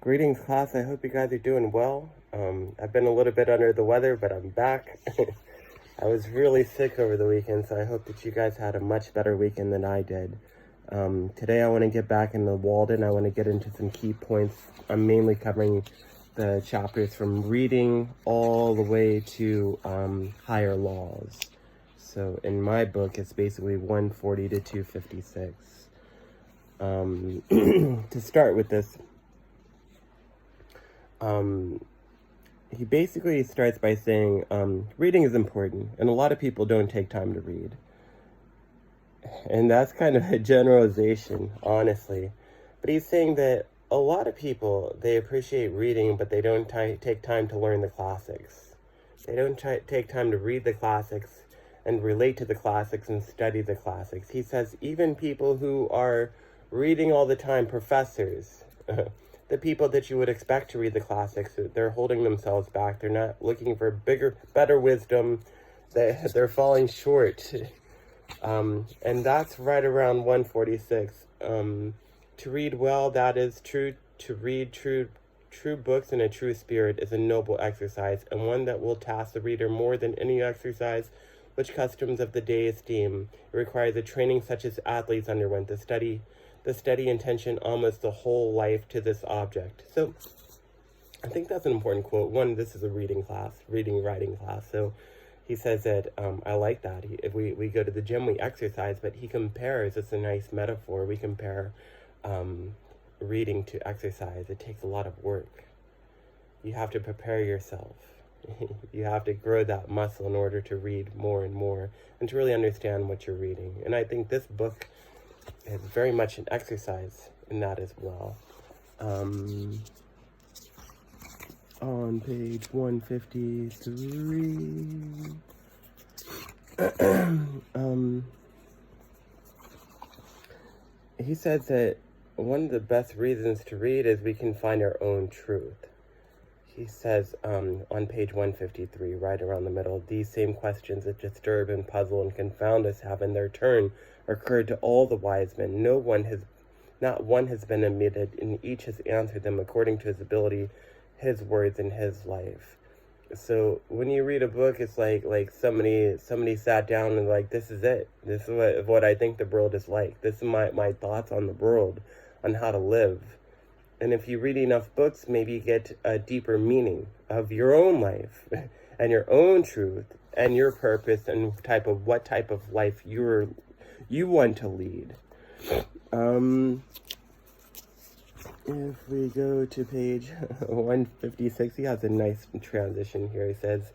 Greetings, class. I hope you guys are doing well. I've been a little bit under the weather, but I'm back. I was really sick over the weekend, so I hope that you guys had a much better weekend than I did. Today I want to get back into Walden. I want to get into some key points. I'm mainly covering the chapters from reading all the way to higher laws. So in my book, it's basically 140 to 256. To start with this, he basically starts by saying, reading is important, and a lot of people don't take time to read. And that's kind of a generalization, honestly. But he's saying that a lot of people, they appreciate reading, but they don't take time to learn the classics. They don't take time to read the classics and relate to the classics and study the classics. He says even people who are reading all the time, professors, the people that you would expect to read the classics, they're holding themselves back. They're not looking for better wisdom. They're falling short. And that's right around 146. To read well, that is true. To read true books in a true spirit is a noble exercise, and one that will task the reader more than any exercise which customs of the day esteem. It requires a training such as athletes underwent, the steady intention almost the whole life to this object. So I think that's an important quote. One, this is a reading writing class. So he says that, I like that. If we go to the gym, we exercise, but he compares, it's a nice metaphor. We compare reading to exercise. It takes a lot of work. You have to prepare yourself. You have to grow that muscle in order to read more and more and to really understand what you're reading. And I think this book is very much an exercise in that as well. On page 153, he says that one of the best reasons to read is we can find our own truth. He says on page 153, right around the middle, these same questions that disturb and puzzle and confound us have in their turn occurred to all the wise men. Not one has been omitted, and each has answered them according to his ability, his words, and his life. So when you read a book, it's like somebody sat down and like, this is it. This is what I think the world is like. This is my thoughts on the world, on how to live. And if you read enough books, maybe you get a deeper meaning of your own life and your own truth and your purpose and what type of life you want to lead. If we go to page 156, he has a nice transition here. He says,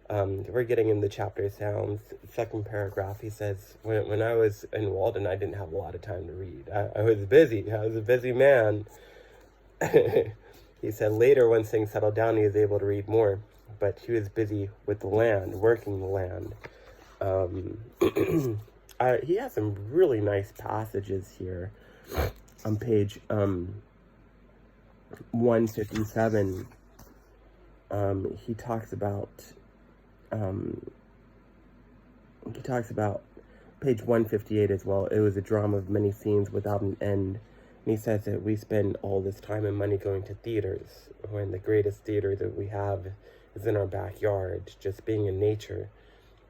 we're getting in the chapter sounds. Second paragraph, he says, when I was in Walden, I didn't have a lot of time to read. I was busy. I was a busy man. He said later, once things settled down, he was able to read more, but he was busy with the land, working the land. He has some really nice passages here on page 157. He talks about page 158 as well. It was a drama of many scenes without an end. And he says that we spend all this time and money going to theaters, when the greatest theater that we have is in our backyard. Just being in nature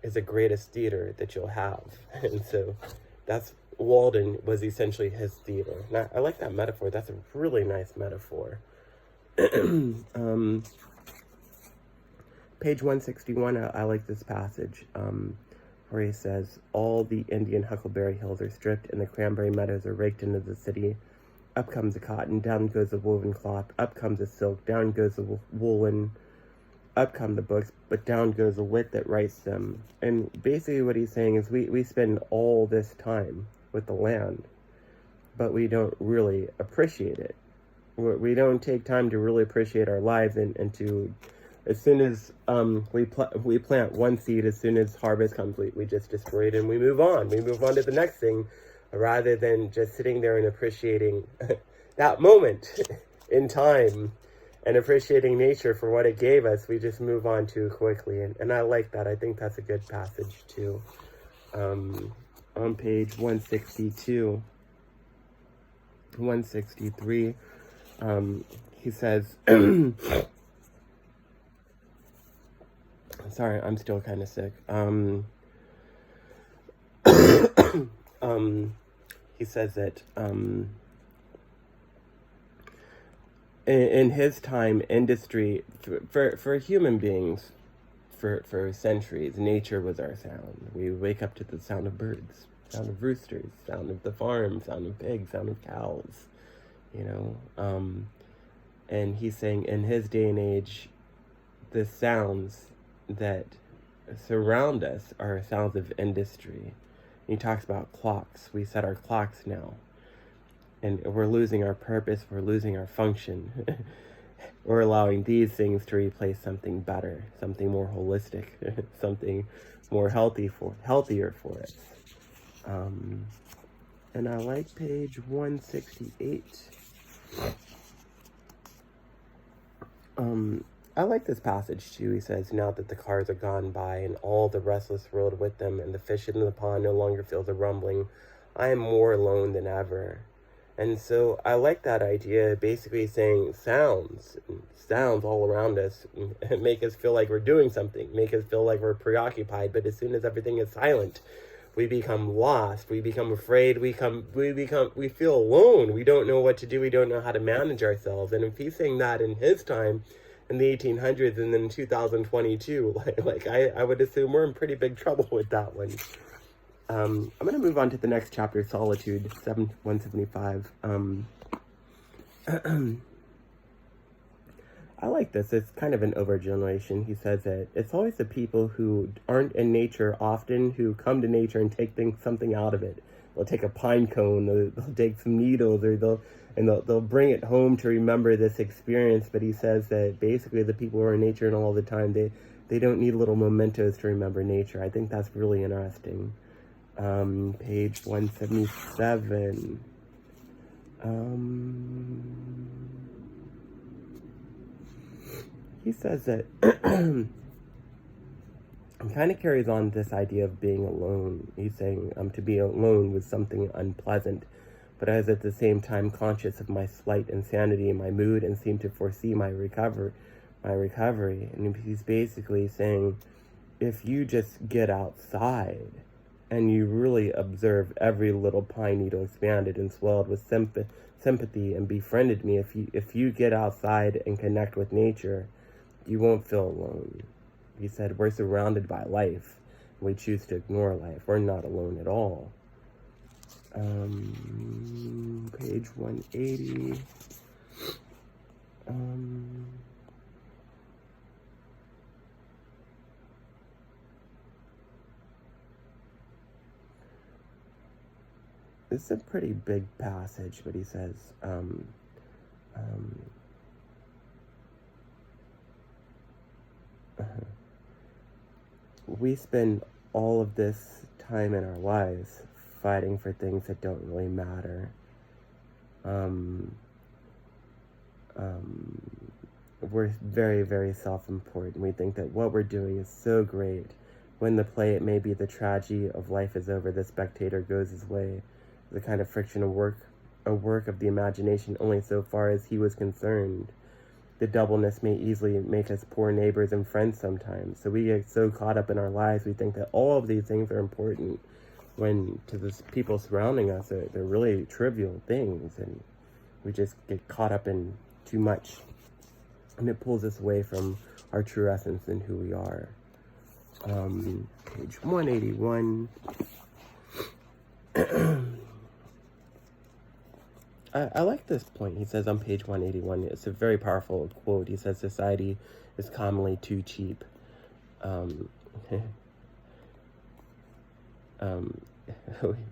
is the greatest theater that you'll have. And so that's Walden was essentially his theater. And I like that metaphor. That's a really nice metaphor. Page 161, I like this passage where he says, all the Indian huckleberry hills are stripped and the cranberry meadows are raked into the city. Up comes the cotton, down goes the woven cloth, up comes the silk, down goes the woolen, up come the books, but down goes the wit that writes them. And basically what he's saying is we spend all this time with the land, but we don't really appreciate it. We don't take time to really appreciate our lives and to, as soon as we plant one seed, as soon as harvest comes, we just destroy it and we move on. We move on to the next thing, rather than just sitting there and appreciating that moment in time and appreciating nature for what it gave us. We just move on too quickly. And I like that. I think that's a good passage too. On page 162, 163, he says, sorry, I'm still kind of sick. He says that in his time, industry, for human beings, for centuries, nature was our sound. We wake up to the sound of birds, sound of roosters, sound of the farm, sound of pigs, sound of cows, you know. And he's saying in his day and age, the sounds that surround us are sounds of industry. And he talks about clocks. We set our clocks now. And we're losing our purpose, we're losing our function. We're allowing these things to replace something better, something more holistic, something more healthier for us. And I like page 168. I like this passage too. He says, now that the cars are gone by and all the restless world with them, and the fish in the pond no longer feels a rumbling, I am more alone than ever. And so I like that idea, basically saying sounds all around us make us feel like we're doing something, make us feel like we're preoccupied. But as soon as everything is silent, we become lost, we become afraid, we feel alone, we don't know what to do, we don't know how to manage ourselves. And if he's saying that in his time, in the 1800s, and then in 2022, I would assume we're in pretty big trouble with that one. I'm going to move on to the next chapter, Solitude, 175. I like this. It's kind of an overgeneration. He says that it's always the people who aren't in nature often who come to nature and take something out of it. They'll take a pine cone, they'll take some needles, or they'll bring it home to remember this experience. But he says that basically the people who are in nature and all the time, they don't need little mementos to remember nature. I think that's really interesting. Page 177. He says that he kind of carries on this idea of being alone. He's saying to be alone was something unpleasant, but I was at the same time conscious of my slight insanity in my mood and seemed to foresee my recovery. And he's basically saying, if you just get outside and you really observe every little pine needle expanded and swelled with sympathy and befriended me, if you get outside and connect with nature, you won't feel alone. He said, we're surrounded by life. We choose to ignore life. We're not alone at all. Page 180. This is a pretty big passage, but he says, we spend all of this time in our lives fighting for things that don't really matter. We're very, very self-important. We think that what we're doing is so great. When the play, it may be the tragedy of life is over, the spectator goes his way. The kind of friction, a work of the imagination only so far as he was concerned. The doubleness may easily make us poor neighbors and friends sometimes. So we get so caught up in our lives, we think that all of these things are important, when to the people surrounding us, they're really trivial things, and we just get caught up in too much. And it pulls us away from our true essence and who we are. Page 181. I like this point. He says on page 181, it's a very powerful quote. He says, society is commonly too cheap.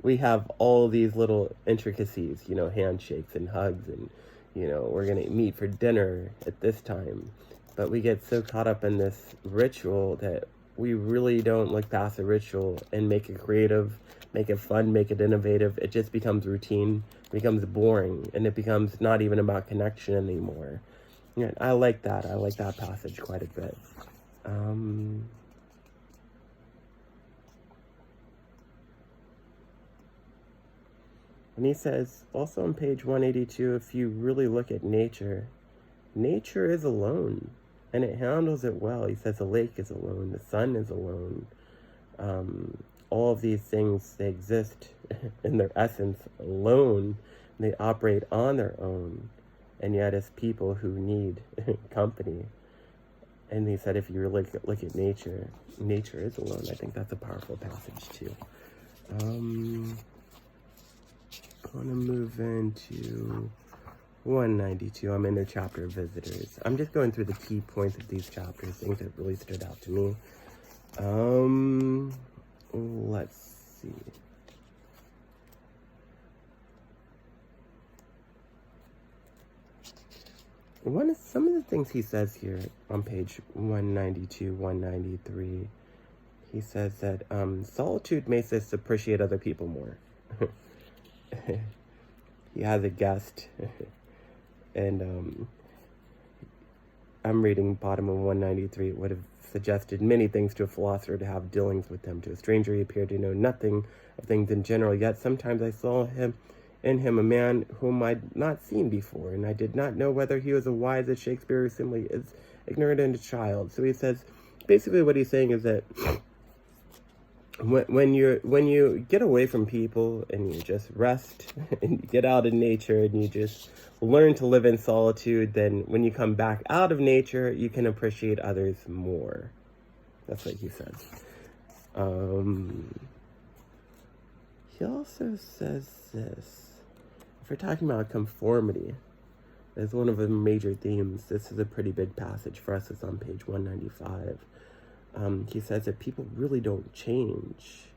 We have all these little intricacies, handshakes and hugs, and, we're going to meet for dinner at this time. But we get so caught up in this ritual that we really don't look past the ritual and make it creative, make it fun, make it innovative. It just becomes routine, becomes boring, and it becomes not even about connection anymore. Yeah, I like that. I like that passage quite a bit. And he says, also on page 182, if you really look at nature, nature is alone, and it handles it well. He says the lake is alone, the sun is alone. All of these things, they exist in their essence alone. They operate on their own, and yet as people who need company. And he said if you look at nature, nature is alone. I think that's a powerful passage too. I want to move into 192. I'm in the chapter of visitors. I'm just going through the key points of these chapters, things that really stood out to me. Let's see. Some of the things he says here on page 192, 193, he says that solitude makes us appreciate other people more. He has a guest, and I'm reading bottom of 193. It would have suggested many things to a philosopher to have dealings with him. To a stranger he appeared to know nothing of things in general, yet sometimes I saw in him a man whom I'd not seen before, and I did not know whether he was as wise as Shakespeare or simply as ignorant and a child. So he says, basically what he's saying is that when you get away from people and you just rest and you get out in nature and you just learn to live in solitude, then when you come back out of nature, you can appreciate others more. That's what he says. He also says this. If we're talking about conformity, as one of the major themes, this is a pretty big passage for us. It's on page 195. He says that people really don't change.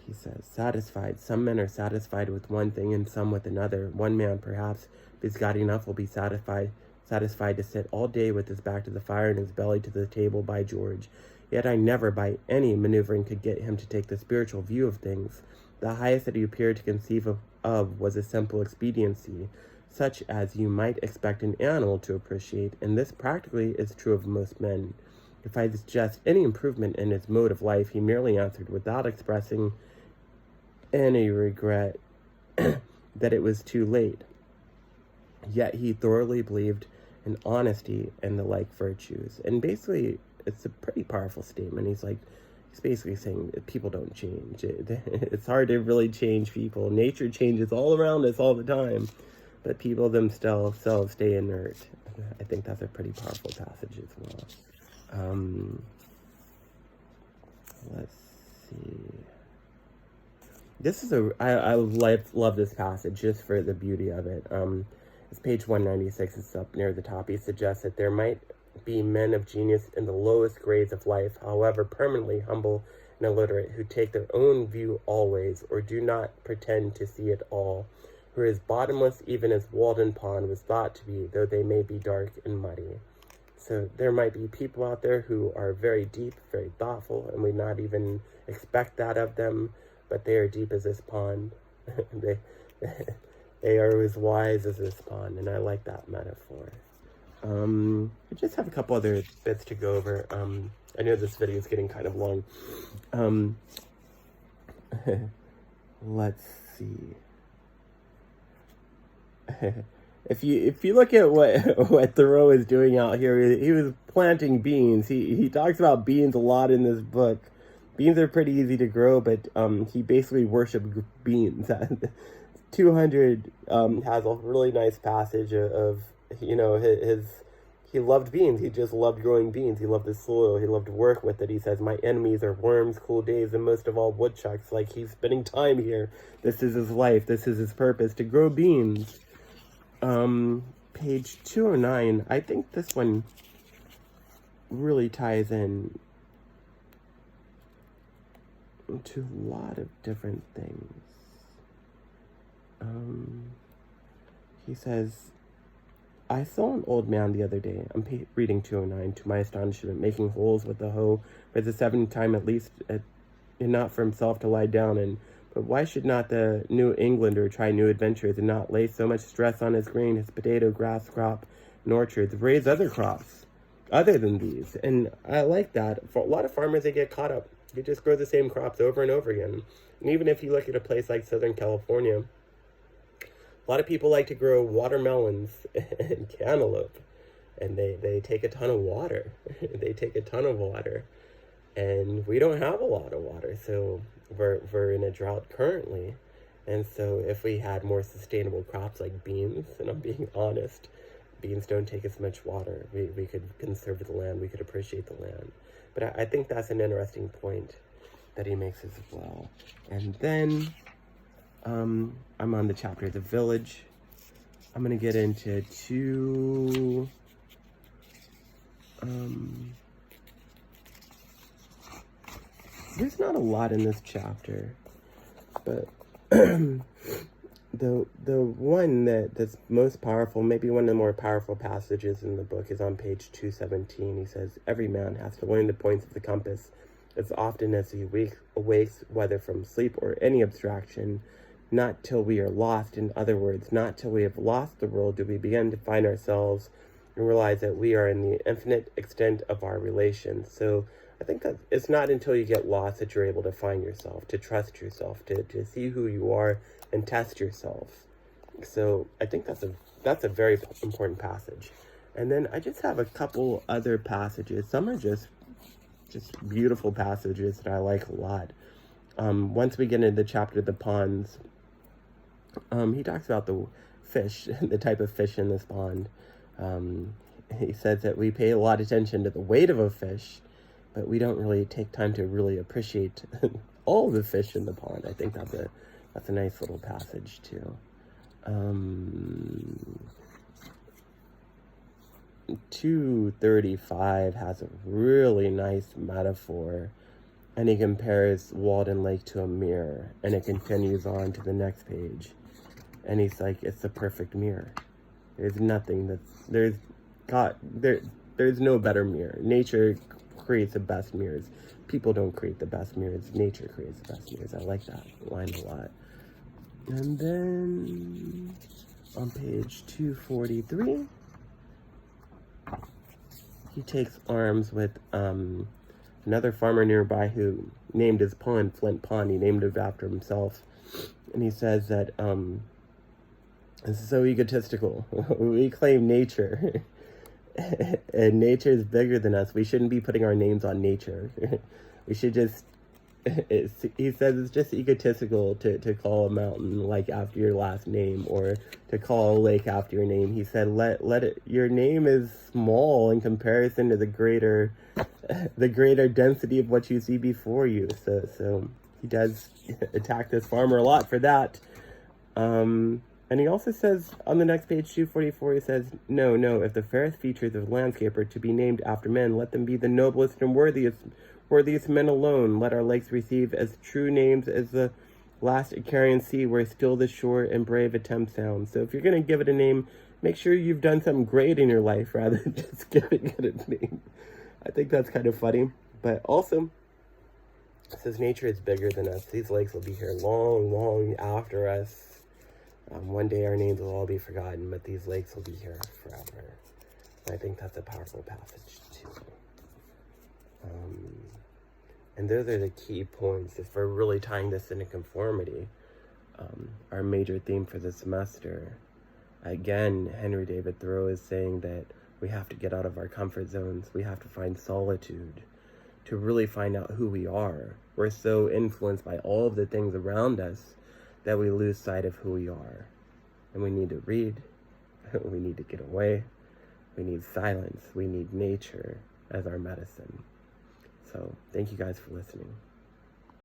He says, satisfied. Some men are satisfied with one thing and some with another. One man, perhaps, if he's got enough, will be satisfied to sit all day with his back to the fire and his belly to the table, by George. Yet I never, by any maneuvering, could get him to take the spiritual view of things. The highest that he appeared to conceive of was a simple expediency, such as you might expect an animal to appreciate, and this practically is true of most men. If I suggest any improvement in his mode of life, he merely answered, without expressing any regret, that it was too late. Yet he thoroughly believed in honesty and the like virtues. And basically, it's a pretty powerful statement. He's basically saying that people don't change. It's hard to really change people. Nature changes all around us all the time, but people themselves stay inert. I think that's a pretty powerful passage as well. Let's see. This is I love this passage just for the beauty of it. It's page 196. It's up near the top. He suggests that there might be men of genius in the lowest grades of life, however permanently humble and illiterate, who take their own view always, or do not pretend to see it all, who are as bottomless even as Walden Pond was thought to be, though they may be dark and muddy. So there might be people out there who are very deep, very thoughtful, and we not even expect that of them, but they are deep as this pond. They are as wise as this pond, and I like that metaphor. I just have a couple other bits to go over. I know this video is getting kind of long. Let's see. If you look at what Thoreau is doing out here, he was planting beans. He talks about beans a lot in this book. Beans are pretty easy to grow, but he basically worshipped beans. 200 has a really nice passage of he loved beans. He just loved growing beans. He loved the soil. He loved to work with it. He says, my enemies are worms, cool days, and most of all woodchucks. Like, he's spending time here. This is his life. This is his purpose, to grow beans. Page 209. I think this one really ties in to a lot of different things. He says, I saw an old man the other day, I'm reading 209, to my astonishment, making holes with the hoe for the seventh time at least, and not for himself to lie down in. But why should not the New Englander try new adventures and not lay so much stress on his grain, his potato, grass crop, and orchards, raise other crops other than these? And I like that. For a lot of farmers, they get caught up. They just grow the same crops over and over again. And even if you look at a place like Southern California, A lot of people like to grow watermelons and cantaloupe, and they take a ton of water. They take a ton of water, and we don't have a lot of water, so we're in a drought currently. And so if we had more sustainable crops like beans, and I'm being honest, beans don't take as much water. We could conserve the land, we could appreciate the land. But I think that's an interesting point that he makes as well. And then I'm on the chapter The Village. I'm going to get into two... there's not a lot in this chapter, but the one that's most powerful, maybe one of the more powerful passages in the book, is on page 217. He says, every man has to learn the points of the compass as often as he awakes, whether from sleep or any abstraction, not till we are lost. In other words, not till we have lost the world do we begin to find ourselves and realize that we are in the infinite extent of our relations. So I think that it's not until you get lost that you're able to find yourself, to trust yourself, to see who you are and test yourself. So I think that's a very important passage. And then I just have a couple other passages. Some are just beautiful passages that I like a lot. Once we get into the chapter The Ponds, he talks about the fish, the type of fish in this pond. He says that we pay a lot of attention to the weight of a fish, but we don't really take time to really appreciate all the fish in the pond. I think that's a nice little passage too. 235 has a really nice metaphor, and he compares Walden Lake to a mirror, and it continues on to the next page, and he's like, it's the perfect mirror. There's nothing there's no better mirror. Nature creates the best mirrors. People don't create the best mirrors. Nature creates the best mirrors. I like that line a lot. And then on page 243, he takes arms with another farmer nearby who named his pond Flint Pond. He named it after himself. And he says that this is so egotistical. We claim nature. And nature is bigger than us. We shouldn't be putting our names on nature. We should just... he says it's just egotistical to call a mountain like after your last name, or to call a lake after your name. He said, let it, your name is small in comparison to the greater density of what you see before you. So he does attack this farmer a lot for that. And he also says on the next page, 244, he says, no, if the fairest features of the landscape are to be named after men, let them be the noblest and worthiest men alone. Let our lakes receive as true names as the last Icarian sea, where still the short and brave attempt sounds. So if you're going to give it a name, make sure you've done something great in your life rather than just giving it a name. I think that's kind of funny. But also, it says nature is bigger than us. These lakes will be here long after us. One day our names will all be forgotten, but these lakes will be here forever. And I think that's a powerful passage too. And those are the key points. If we're really tying this into conformity, our major theme for the semester. Again, Henry David Thoreau is saying that we have to get out of our comfort zones. We have to find solitude to really find out who we are. We're so influenced by all of the things around us that we lose sight of who we are. And we need to read. We need to get away. We need silence. We need nature as our medicine. So thank you guys for listening.